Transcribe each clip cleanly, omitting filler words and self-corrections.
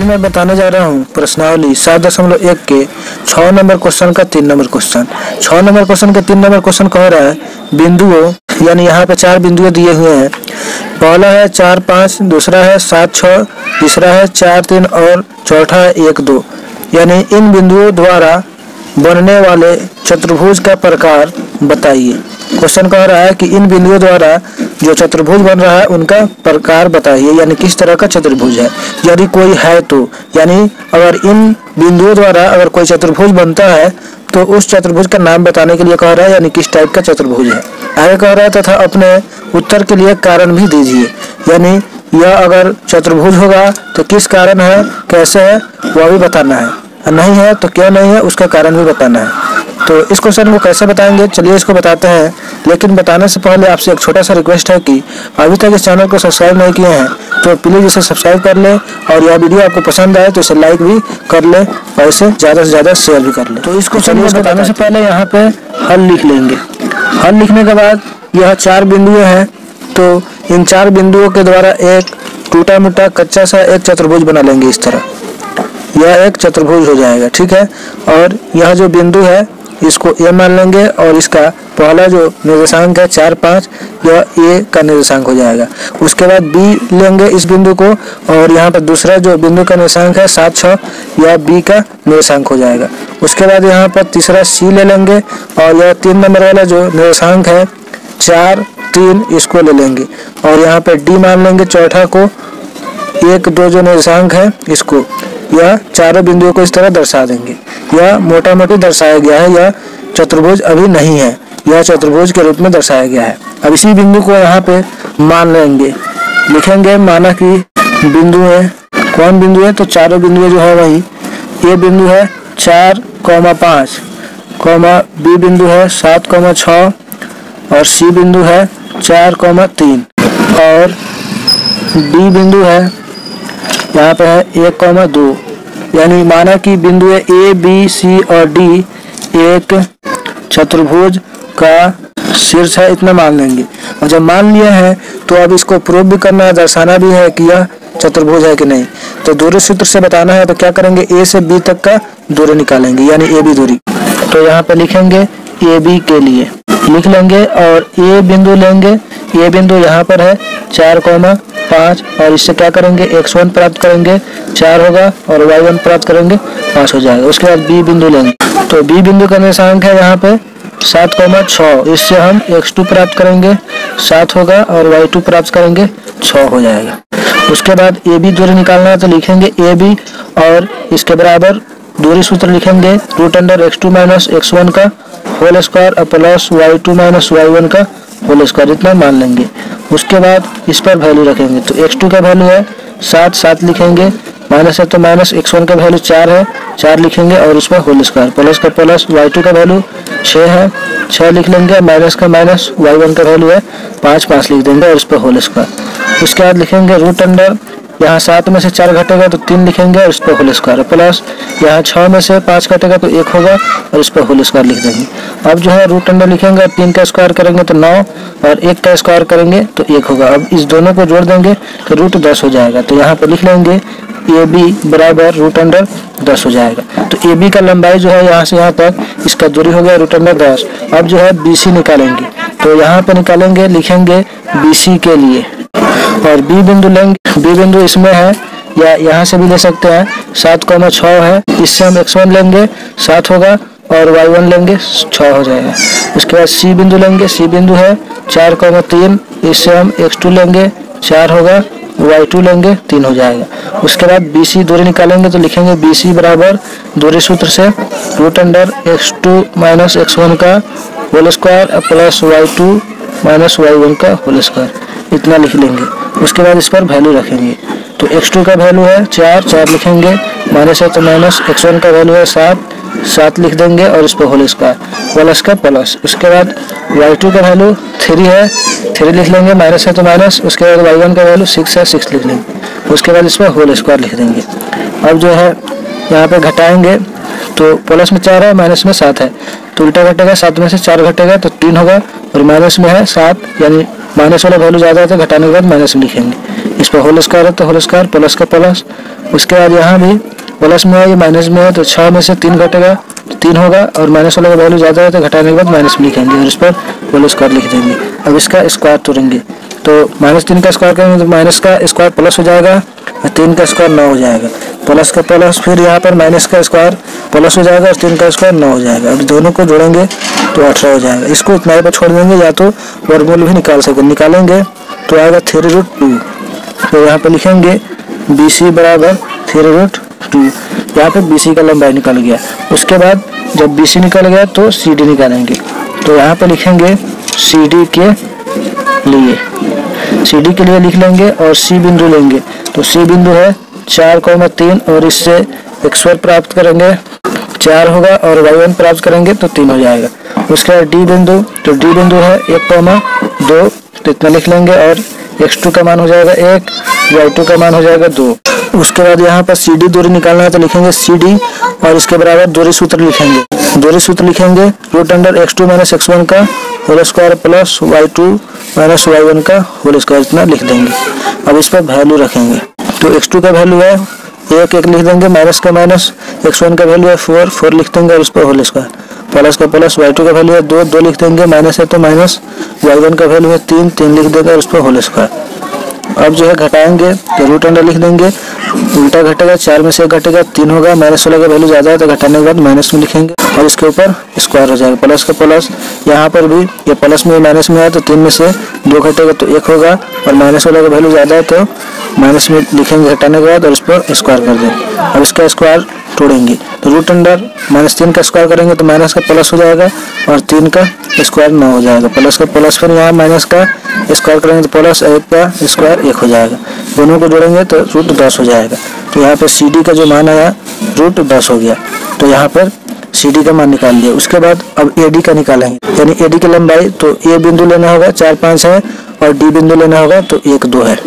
अभी मैं बताने जा रहा हूँ प्रश्नावली 7.1 के 6 नंबर क्वेश्चन का 3 नंबर क्वेश्चन। 6 नंबर क्वेश्चन के 3 नंबर क्वेश्चन कह रहा है बिंदुओं, यानी यहाँ पे 4 बिंदुएं दिए हुए हैं। पहला है 4, 5, दूसरा है 7, 6, तीसरा है 4, 3 और चौथा है 1, 2। यानी इन बिंदुओं द्वारा बनने वाले चतुर्भुज का प्रकार बताइए। क्वेश्चन कह रहा है कि इन बिंदुओं द्वारा जो चतुर्भुज बन रहा है उनका प्रकार बताइए, यानी किस तरह का चतुर्भुज है, यदि कोई है तो। यानी अगर इन बिंदुओं द्वारा अगर कोई चतुर्भुज बनता है तो उस चतुर्भुज का नाम बताने के लिए कह रहा है, यानी किस टाइप का चतुर्भुज है। आगे कह रहा है तथा अपने उत्तर के लिए कारण भी दीजिए, यानी यह अगर चतुर्भुज होगा तो किस कारण है, कैसे है, वह भी बताना है, नहीं है तो क्यों नहीं है उसका कारण भी बताना है। तो इस क्वेश्चन को कैसे बताएंगे, चलिए इसको बताते हैं। लेकिन बताने से पहले आपसे एक छोटा सा रिक्वेस्ट है कि अभी तक इस चैनल को सब्सक्राइब नहीं किए हैं तो प्लीज़ इसे सब्सक्राइब कर ले, और यह वीडियो आपको पसंद आए तो इसे लाइक भी कर ले और इसे ज़्यादा से ज़्यादा शेयर भी कर ले। तो इस क्वेश्चन को बताने से पहले यहाँ पे हल लिख लेंगे। हल लिखने के बाद यह 4 बिंदुएँ हैं, तो इन 4 बिंदुओं के द्वारा एक टूटा मोटा कच्चा सा एक चतुर्भुज बना लेंगे। इस तरह यह एक चतुर्भुज हो जाएगा, ठीक है। और यह जो बिंदु है इसको ए मान लेंगे, और इसका पहला जो निर्देशांक है 4, 5, यह ए का निर्देशांक हो जाएगा। उसके बाद बी लेंगे इस बिंदु को, और यहाँ पर दूसरा जो बिंदु का निर्देशांक है 7, 6, यह बी का निर्देशांक हो जाएगा। उसके बाद यहाँ पर तीसरा सी ले लेंगे, और यह 3 नंबर वाला जो निर्देशांक है 4, 3, इसको ले लेंगे, और यहाँ पर डी मान लेंगे चौथा को। 1, 2 जो निर्देशांक है इसको, यह चारों बिंदुओं को इस तरह दर्शा देंगे। यह मोटा मोटी दर्शाया गया है, यह चतुर्भुज अभी नहीं है, यह चतुर्भुज के रूप में दर्शाया गया है। अब इसी बिंदु को यहाँ पे मान लेंगे, लिखेंगे माना कि बिंदु है, कौन बिंदु है, तो चारों बिंदु जो है वही। ए बिंदु है 4, 5, बी बिंदु है 7, 6, और सी बिंदु है 4, 3, और डी बिंदु है यहाँ पे है 1, 2। यानी माना कि बिंदु ए, बी, सी और डी एक चतुर्भुज का शीर्ष है, इतना मान लेंगे। और जब मान लिया है तो अब इसको प्रूव भी करना है, दर्शाना भी है कि यह चतुर्भुज है कि नहीं। तो दूरी सूत्र से बताना है, तो क्या करेंगे, ए से बी तक का दूरी निकालेंगे, यानी ए बी दूरी। तो यहाँ पे लिखेंगे ए बी के लिए लिख लेंगे, और ए बिंदु लेंगे। ए बिंदु यहाँ पर है 4, 5, और इससे क्या करेंगे, x1 प्राप्त करेंगे 4 होगा, और y1 प्राप्त करेंगे 5 हो जाएगा। उसके बाद बी बिंदु लेंगे, तो बी बिंदु का निर्देशांक है यहाँ पे 7, 6, इससे हम x2 प्राप्त करेंगे 7 होगा, और y2 प्राप्त करेंगे 6 हो जाएगा। उसके बाद ए बी दूरी निकालना है, तो लिखेंगे ए बी, और इसके बराबर दूरी सूत्र लिखेंगे √x2 - x1 का whole square plus y2 - y1 का होल स्क्वायर, इतना मान लेंगे। उसके बाद इस पर वैल्यू रखेंगे, तो x2 का वैल्यू है 7, 7 लिखेंगे, माइनस है तो माइनस, x1 का वैल्यू 4 है, 4 लिखेंगे, और उस पर होल स्क्वायर, प्लस का प्लस, y2 का वैल्यू 6 है, 6 लिख लेंगे, माइनस का माइनस, y1 का वैल्यू है 5, 5 लिख देंगे, और उस पर होल स्क्वायर। उसके बाद लिखेंगे √, यहाँ 7 में से 4 घटेगा तो 3 लिखेंगे, और इस पर होल स्क्वायर, प्लस यहाँ 6 में से 5 घटेगा तो 1 होगा, और इस पर होल स्क्वायर लिख देंगे। अब जो है √, लिखेंगे, 3 का स्क्वायर करेंगे तो 9, और 1 का स्क्वायर करेंगे तो 1 होगा। अब इस दोनों को जोड़ देंगे तो √10 हो जाएगा। तो यहाँ पर लिख लेंगे ए बी बराबर √10 हो जाएगा। तो ए बी का लंबाई जो है यहाँ से यहाँ तक, इसका दूरी हो गया √10। अब जो है बी सी निकालेंगे, तो यहाँ पर निकालेंगे, लिखेंगे बी सी के लिए, और बी बिंदु लेंगे। बी बिंदु इसमें है, या यहाँ से भी ले सकते हैं, 7, 6 है, इससे हम x1 लेंगे 7 होगा, और y1 लेंगे 6 हो जाएगा। उसके बाद सी बिंदु लेंगे, सी बिंदु है 4, 3, इससे हम x2 लेंगे 4 होगा, y2 लेंगे 3 हो जाएगा। उसके बाद बी सी दूरी निकालेंगे, तो लिखेंगे बी सी बराबर दूरी सूत्र से √x2 - x1 का whole square plus y2 - y1 का होल स्क्वायर, इतना लिख लेंगे। उसके बाद इस पर वैल्यू रखेंगे, तो x2 का वैल्यू है 4, 4 लिखेंगे, माइनस है तो माइनस, x1 का वैल्यू है 7, 7 लिख देंगे, और इस पर होल स्क्वायर, प्लस का प्लस। उसके बाद y2 का वैल्यू 3 है, 3 लिख लेंगे, माइनस है तो माइनस। उसके बाद y1 का वैल्यू 6 है, 6 लिख लेंगे। उसके बाद इस पर होल स्क्वायर लिख देंगे। अब जो है यहाँ पे घटाएंगे, तो प्लस में 4 है, माइनस में 7 है, तो उल्टा घटेगा, 7 में से 4 घटेगा तो 3 होगा, और माइनस में है 7, यानी माइनस वाला वैल्यू ज़्यादा है तो घटाने के बाद माइनस में लिखेंगे। इस पर होल स्क्वायर है तो होल स्क्वायर, प्लस का प्लस। उसके बाद यहाँ भी प्लस में है, ये माइनस में है, तो 6 में से 3 घटेगा तो 3 होगा, और माइनस वाला का वैल्यू ज़्यादा है तो घटाने के बाद माइनस में लिखेंगे और इस पर होल स्क्वायर लिख देंगे। अब इसका स्क्वायर तोड़ेंगे तो -3 का स्क्वायर करेंगे तो माइनस का स्क्वायर प्लस हो जाएगा और 3 का स्क्वायर 9 हो जाएगा, प्लस का प्लस, फिर यहाँ पर माइनस का स्क्वायर प्लस हो जाएगा और 3 का स्क्वायर 9 हो जाएगा। अब दोनों को जोड़ेंगे तो 18 हो जाएगा। इसको इतना ही पर छोड़ देंगे, या तो वर्गमूल भी निकाल सकते, निकालेंगे तो आएगा 3√2। तो यहाँ पर लिखेंगे BC बराबर 3√2। यहाँ पे BC का लंबाई निकल गया। उसके बाद जब BC निकल गया तो CD निकालेंगे, तो यहाँ पे लिखेंगे CD के लिए लिख लेंगे और C बिंदु लेंगे, तो C बिंदु है 4,3 और इससे x1 प्राप्त करेंगे 4 होगा और y1 प्राप्त करेंगे तो 3 हो जाएगा। उसके बाद D बिंदु, तो D बिंदु है 1,2 तो इतना लिख लेंगे और x2 का मान हो जाएगा 1, y2 का मान हो जाएगा 2। उसके बाद यहाँ पर CD दूरी निकालना है तो लिखेंगे CD और इसके बराबर दूरी सूत्र लिखेंगे। दूरी सूत्र लिखेंगे √x2 - x1 का whole square plus y2 - y1 का होल स्क्वायर, इतना लिख देंगे। अब इस पर वैल्यू रखेंगे, तो x2 का वैल्यू है 1 लिख देंगे, माइनस का माइनस, x1 का वैल्यू है 4 लिख देंगे और इस पर होल स्क्वायर, प्लस का प्लस, y2 का वैल्यू है 2 लिख देंगे, माइनस है तो माइनस, y1 का वैल्यू है 3 लिख देंगे और इस पर होल स्क्वायर। अब जो है घटाएंगे तो √अंडर लिख देंगे, उल्टा घटेगा, 4 में से 1 घटेगा 3 होगा, माइनस वाला का वैल्यू ज़्यादा है तो घटाने के बाद माइनस में लिखेंगे और इसके ऊपर स्क्वायर हो जाएगा, प्लस का प्लस। यहाँ पर भी ये प्लस में माइनस में है तो 3 में से 2 घटेगा तो 1 होगा, और माइनस वाला का वैल्यू ज़्यादा है तो माइनस में लिखेंगे घटाने के बाद और इस पर स्क्वायर कर देंगे। अब इसका स्क्वायर तोड़ेंगे तो √अंडर -3 का स्क्वायर करेंगे तो माइनस का प्लस हो जाएगा और 3 का स्क्वायर 9 हो जाएगा, प्लस का प्लस, फिर यहाँ माइनस का स्क्वायर करेंगे तो प्लस 1 का स्क्वायर 1 हो जाएगा। दोनों को जोड़ेंगे तो √10 हो जाएगा। तो यहाँ पर CD का जो मान आया √10 हो गया, तो यहाँ पर CD का मान निकाल लिया। उसके बाद अब AD का निकालेंगे, यानी AD की लंबाई, तो A बिंदु लेना होगा 4, 5 है और D बिंदु लेना होगा तो 1, 2 है,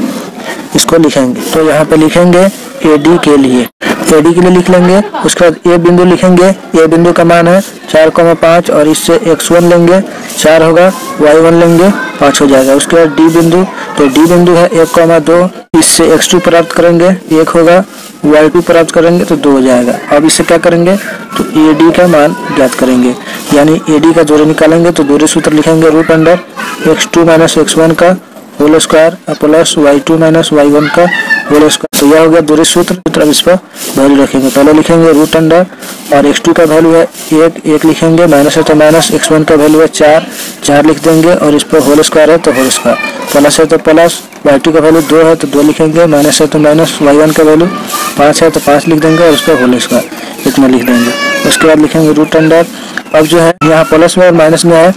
इसको लिखेंगे। तो यहाँ पे लिखेंगे AD के लिए लिख लेंगे। उसके बाद A बिंदु लिखेंगे, A बिंदु का मान है 4,5 और इससे x1 लेंगे 4 होगा, y1 लेंगे 5 हो जाएगा। उसके बाद D बिंदु, तो D बिंदु है 1,2, इससे x2 प्राप्त करेंगे 1 होगा, y2 प्राप्त करेंगे तो 2 हो जाएगा। अब इससे क्या करेंगे तो AD का मान ज्ञात करेंगे, यानी AD का दूरी निकालेंगे तो दूरी सूत्र लिखेंगे √अंडर x2 - x1 का whole square plus y2 - y1 का होल स्क्वायर। तो यह हो गया दूरी सूत्र। अब इस पर वैल्यू रखेंगे, पहले लिखेंगे √अंडर और x2 का वैल्यू है 1 लिखेंगे, माइनस है तो माइनस, x1 का वैल्यू है 4 लिख देंगे और इस पर होल स्क्वायर है तो होल स्क्वायर, प्लस है तो प्लस, y2 का वैल्यू 2 है तो 2 लिखेंगे, माइनस है तो माइनस, y1 का वैल्यू 5 है तो 5 लिख देंगे और इस पर होल स्क्वायर, इतना लिख देंगे। उसके बाद लिखेंगे √अंडर। अब जो है यहाँ प्लस में और माइनस में है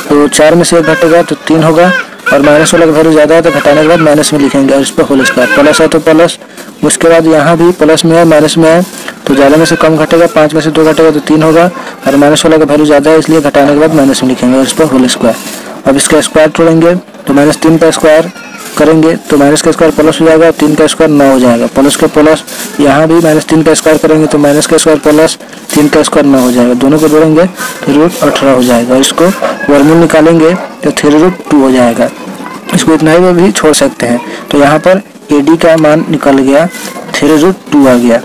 तो 4 में से 1 घटेगा तो 3 होगा, और माइनस वाला का वैल्यू ज़्यादा है तो घटाने के बाद माइनस में लिखेंगे और इस पर होल स्क्वायर, प्लस है तो प्लस। उसके बाद यहाँ भी प्लस में है माइनस में है तो ज़्यादा में से कम घटेगा, 5 में से 2 घटेगा तो 3 होगा, और माइनस वाला का वैल्यू ज़्यादा है इसलिए घटाने के बाद माइनस में लिखेंगे और इस पर होल स्क्वायर। अब इसका स्क्वायर तोड़ेंगे तो -3 का स्क्वायर करेंगे तो माइनस का स्क्वायर प्लस हो जाएगा, 3 का स्क्वायर 9 हो जाएगा, प्लस का प्लस, यहाँ भी -3 का स्क्वायर करेंगे तो माइनस का स्क्वायर प्लस 3 का स्क्वायर 9 हो जाएगा, दोनों को जोड़ेंगे तो √18 हो जाएगा। इसको वर्गमूल निकालेंगे तो 3√2 हो जाएगा। इसको इतना ही भी छोड़ सकते हैं। तो यहाँ पर AD का मान निकल गया 3√2 आ गया,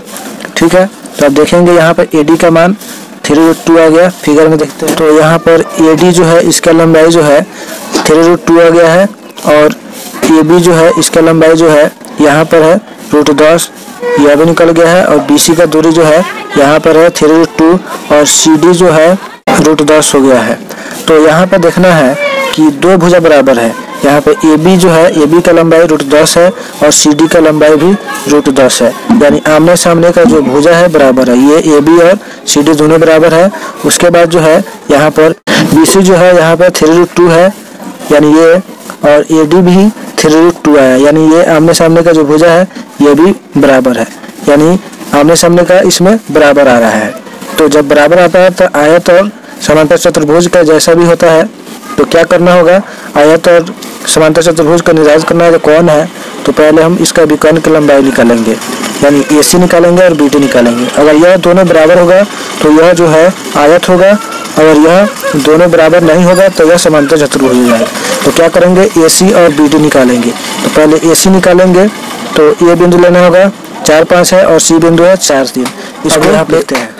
ठीक है। तो अब देखेंगे यहाँ पर AD का मान 3√2 आ गया, फिगर में देखते हैं। तो यहाँ पर AD जो है इसका लंबाई जो है 3√2 आ गया है, और AB जो है इसका लंबाई जो है यहाँ पर है √10, यह भी निकल गया है, और BC का दूरी जो है यहाँ पर है 3√2 और CD जो है √10 हो गया है। तो यहाँ पर देखना है कि 2 भुजा बराबर है। यहाँ पे AB जो है, AB का लंबाई √10 है और CD का लंबाई भी √10 है, यानी आमने सामने का जो भुजा है बराबर है, ये AB और CD दोनों बराबर है। उसके बाद जो है यहाँ पर BC जो है यहाँ पर 3√2 है, यानी ये, और AD भी 3√2 आया, यानी ये आमने सामने का जो भुजा है ये भी बराबर है, यानी आमने सामने का इसमें बराबर आ रहा है। तो जब बराबर आता है तो आयत और समांतर चतुर्भुज का जैसा भी होता है तो क्या करना होगा, आयत और समांतर चतुर्भुज का निर्धारित करना है तो कौन है, तो पहले हम इसका विकर्ण की लंबाई निकालेंगे, यानी AC निकालेंगे और BD निकालेंगे। अगर यह दोनों बराबर होगा तो यह जो है आयत होगा, अगर यह दोनों बराबर नहीं होगा तो यह समांतर चतुर्भुज हो जाएगा। तो क्या करेंगे, AC और BD निकालेंगे। तो पहले AC निकालेंगे तो ए बिंदु लेना होगा 4 5 है और सी बिंदु है 4 3। इसको यहाँ पे लिखते हैं।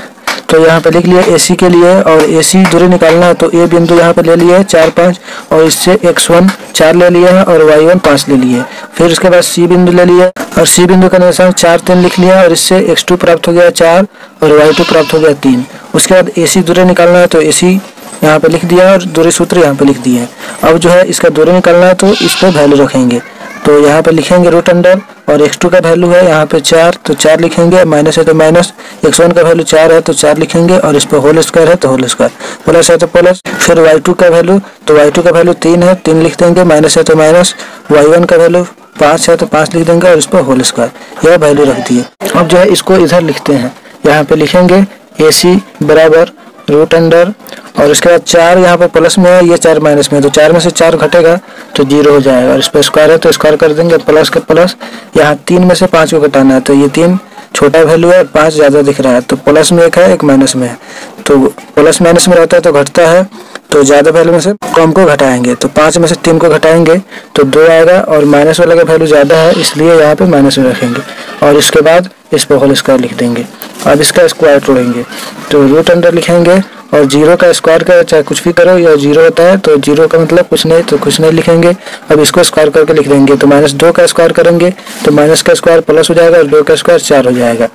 तो यहाँ पे लिख लिया AC के लिए, और AC दूरी निकालना है तो ए बिंदु यहाँ पे ले लिए 4 5 और इससे x1 4 ले लिए हैं और y1 5 ले लिए। फिर उसके बाद C बिंदु ले लिया और C बिंदु का निशान 4 3 लिख लिया और इससे x2 प्राप्त हो गया 4 और y2 प्राप्त हो गया 3। उसके बाद AC दूरी निकालना है तो AC यहाँ पे लिख दिया और दूरी सूत्र यहाँ पे लिख दिए। अब जो है इसका दूरी निकालना है तो इस पर वैल्यू रखेंगे। तो यहाँ पे लिखेंगे रूट अंडर, और x2 का वैल्यू है यहाँ पे 4 तो 4 लिखेंगे, माइनस है तो माइनस, x1 का वैल्यू 4 है तो 4 लिखेंगे और इस पर होल स्क्वायर है तो होल स्क्वायर, प्लस है तो प्लस। फिर y2 का वैल्यू, तो y2 का वैल्यू 3 है 3 लिख देंगे, माइनस है तो माइनस, y1 का वैल्यू 5 है तो 5 लिख देंगे और इस पर होल स्क्वायर, यह वैल्यू रख दिए। अब जो है इसको इधर लिखते हैं, यहाँ पे लिखेंगे AC बराबर रूट अंडर, और उसके बाद 4 यहाँ पे प्लस में है, ये 4 माइनस में, तो 4 में से 4 घटेगा तो 0 हो जाएगा, और इस पर स्क्वायर है तो स्क्वायर कर देंगे, प्लस का प्लस। यहाँ 3 में से 5 को घटाना है तो ये 3 छोटा वैल्यू है, 5 ज़्यादा दिख रहा है, तो प्लस में 1 है 1 माइनस में है, तो प्लस माइनस में रहता है तो घटता है, तो ज़्यादा वैल्यू में से कम को घटाएंगे, तो 5 में से 3 को घटाएंगे तो 2 आएगा, और माइनस वाला का वैल्यू ज़्यादा है इसलिए यहाँ पे माइनस में रखेंगे, और इसके बाद इस पर होल स्क्वायर लिख देंगे। अब इसका स्क्वायर तोड़ेंगे तो रूट अंडर लिखेंगे, और 0 का स्क्वायर का चाहे कुछ भी करो या 0 होता है तो 0 का मतलब कुछ नहीं, तो कुछ नहीं लिखेंगे। अब इसको स्क्वायर करके लिख देंगे, तो -2 का स्क्वायर करेंगे तो माइनस का स्क्वायर प्लस हो जाएगा और 2 का स्क्वायर 4 हो जाएगा।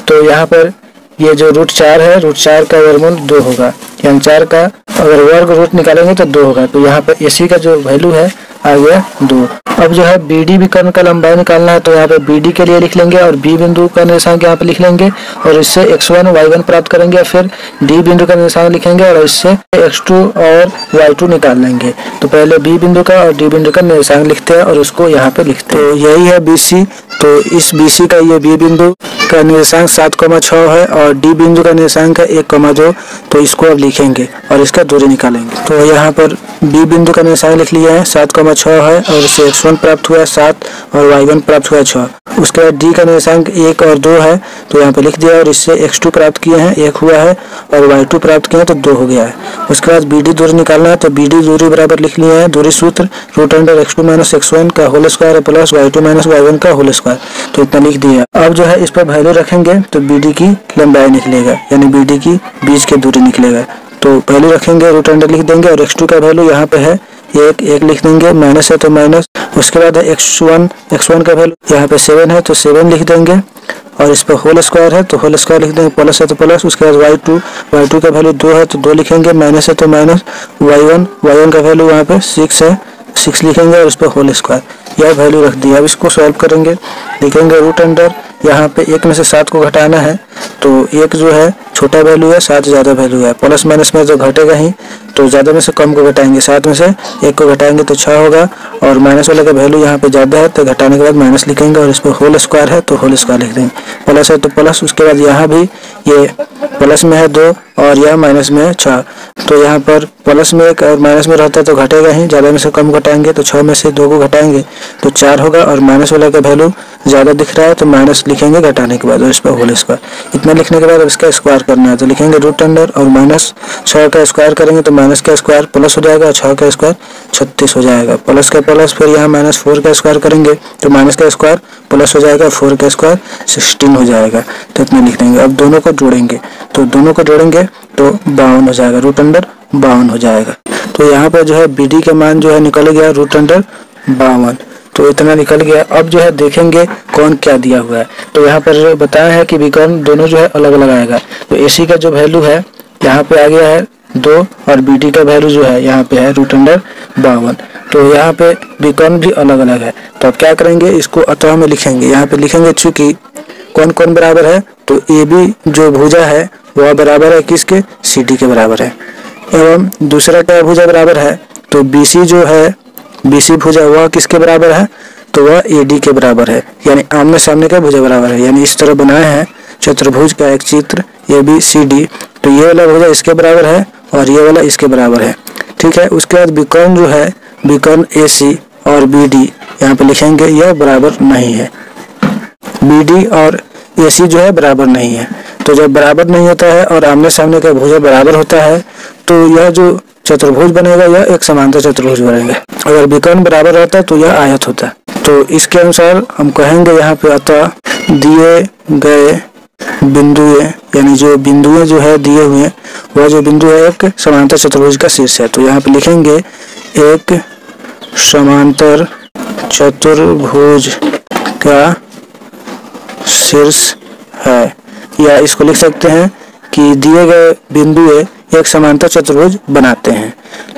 तो यहाँ पर ये जो रूट 4 है, रूट 4 का वर्गमूल 2 होगा, यानी 4 का अगर वर्ग रूट निकालेंगे तो 2 होगा, तो यहाँ पर AC का जो वैल्यू है आ गया 2। अब जो है BD विकर्ण का लंबाई निकालना है तो यहाँ पे BD के लिए लिख लेंगे और B बिंदु का निर्देशांक यहाँ पे लिख लेंगे, और इससे x1 y1 प्राप्त करेंगे। फिर D बिंदु का निर्देशांक लिखेंगे और इससे x2 और y2 निकाल लेंगे। तो पहले B बिंदु का और D बिंदु का निर्देशांक लिखते हैं और उसको यहाँ पे लिखते हैं। तो यही है BC, तो इस BC का ये B बिंदु का निर्देशांक 7,6 है और D बिंदु का निर्देशांक है 1,2, तो इसको अब लिखेंगे और इसका दूरी निकालेंगे। तो यहाँ पर B बिंदु का निर्देशांक लिख लिया है 7,6 है और इससे x1 प्राप्त हुआ 7 और y1 प्राप्त हुआ 6। उसके बाद D का निर्देशांक 1 और 2 है तो यहाँ पे लिख दिया, और इससे x2 प्राप्त किए हैं 1 हुआ है और y2 प्राप्त किए हैं तो 2 हो गया है। उसके बाद BD दूरी निकालना है तो BD दूरी बराबर लिख लिया है, दूरी सूत्र root under x2 minus x1 का whole square plus y2 minus y1 का होल स्क्वायर, तो इतना लिख दिया। अब जो है इस पर वैल्यू रखेंगे तो BD की लंबाई निकलेगा, यानी BD की बीच की दूरी निकलेगा। तो वैल्यू रखेंगे, रूट अंडर लिख देंगे और x2 का वैल्यू यहाँ पे है 1 लिख देंगे, माइनस है तो माइनस। उसके बाद है x1 का वैल्यू यहाँ पे 7 है तो 7 लिख देंगे, और इस पर होल स्क्वायर है तो होल स्क्वायर लिख देंगे, प्लस है तो प्लस। उसके बाद y2 का वैल्यू 2 है तो 2 लिखेंगे, माइनस है तो माइनस। y1 का वैल्यू यहाँ पे 6 है, 6 लिखेंगे और इस पर होल स्क्वायर, यह वैल्यू रख दिया। अब इसको सॉल्व करेंगे, लिखेंगे रूट अंडर, यहाँ पे 1 में से 7 को घटाना है तो 1 जो है छोटा वैल्यू है, 7 ज़्यादा वैल्यू है, प्लस माइनस में तो घटेगा ही, तो ज़्यादा में से कम को घटाएंगे, 7 में से 1 को घटाएंगे तो 6 होगा, और माइनस वाले का वैल्यू यहाँ पे ज़्यादा है तो घटाने के बाद माइनस लिखेंगे और इस पर होल स्क्वायर है तो होल स्क्वायर लिख देंगे, प्लस है तो प्लस। उसके बाद यहाँ भी ये प्लस में है 2 और यह माइनस में है 6, तो यहाँ पर प्लस में 1 और माइनस में रहता है तो घटेगा ही, ज़्यादा में से कम घटाएंगे तो 6 में से 2 को घटाएंगे तो 4 होगा, और माइनस वाला का वैल्यू ज़्यादा दिख रहा है तो माइनस लिखेंगे घटाने के बाद और इस पर होल स्क्वायर। इतना लिखने के बाद इसका स्क्वायर करना है तो लिखेंगे रूट अंडर और -6 का स्क्वायर करेंगे तो माइनस का स्क्वायर प्लस हो जाएगा, 6 का स्क्वायर 36 हो जाएगा, प्लस का प्लस। फिर यहाँ -4 का स्क्वायर करेंगे तो माइनस का स्क्वायर प्लस हो जाएगा, 4 का स्क्वायर 16 हो जाएगा, तो इतना लिख देंगे। अब दोनों को जोड़ेंगे तो 52 हो जाएगा, रूट अंडर 52 हो जाएगा। तो यहाँ पर जो है BD का मान जो है निकल गया रूट अंडर 52, तो इतना निकल गया। अब जो है देखेंगे कौन क्या दिया हुआ है, तो यहाँ पर बताया है कि विकर्ण दोनों जो है अलग अलग आएगा। तो AC का जो वैल्यू है यहाँ पे आ गया है 2 और BD का वैल्यू जो है यहाँ पे है रूट अंडर 52, तो यहाँ पे विकर्ण भी अलग अलग है। तो अब क्या करेंगे, इसको अतः में लिखेंगे, यहाँ पे लिखेंगे चूंकि कौन कौन बराबर है, तो AB जो भुजा है वह बराबर है किसके, CD के बराबर है, एवं दूसरा क्या भुजा बराबर है, तो BC जो है BC भुजा वह किसके बराबर है, तो वह AD के बराबर है, यानी आमने सामने का भुजा बराबर है। यानी इस तरह बनाए हैं चतुर्भुज का एक चित्र ABCD, तो ये वाला भुजा इसके बराबर है और ये वाला इसके बराबर है, ठीक है। उसके बाद विकर्ण जो है, विकर्ण AC और BD यहाँ पे लिखेंगे, यह बराबर नहीं है, BD और AC जो है बराबर नहीं है। तो जब बराबर नहीं होता है और आमने सामने का भुजा बराबर होता है तो यह जो चतुर्भुज बनेगा यह एक समांतर चतुर्भुज बनेगा। अगर विकर्ण बराबर रहता है तो यह आयत होता है। तो इसके अनुसार हम कहेंगे यहाँ पे अतः दिए गए बिंदुएं, यानी जो बिंदुएं जो है दिए हुए हैं वह जो बिंदु है एक समांतर चतुर्भुज का शीर्ष है। तो यहाँ पे लिखेंगे एक समांतर चतुर्भुज का शीर्ष है, या इसको लिख सकते हैं कि दिए गए बिंदुएं एक समांतर चतुर्भुज बनाते हैं।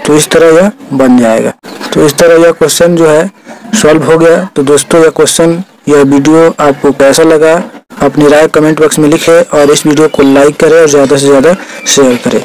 तो इस तरह यह बन जाएगा। तो इस तरह यह क्वेश्चन जो है सॉल्व हो गया। तो दोस्तों यह क्वेश्चन, यह वीडियो आपको कैसा लगा अपनी राय कमेंट बॉक्स में लिखें और इस वीडियो को लाइक करें और ज़्यादा से ज़्यादा शेयर करें।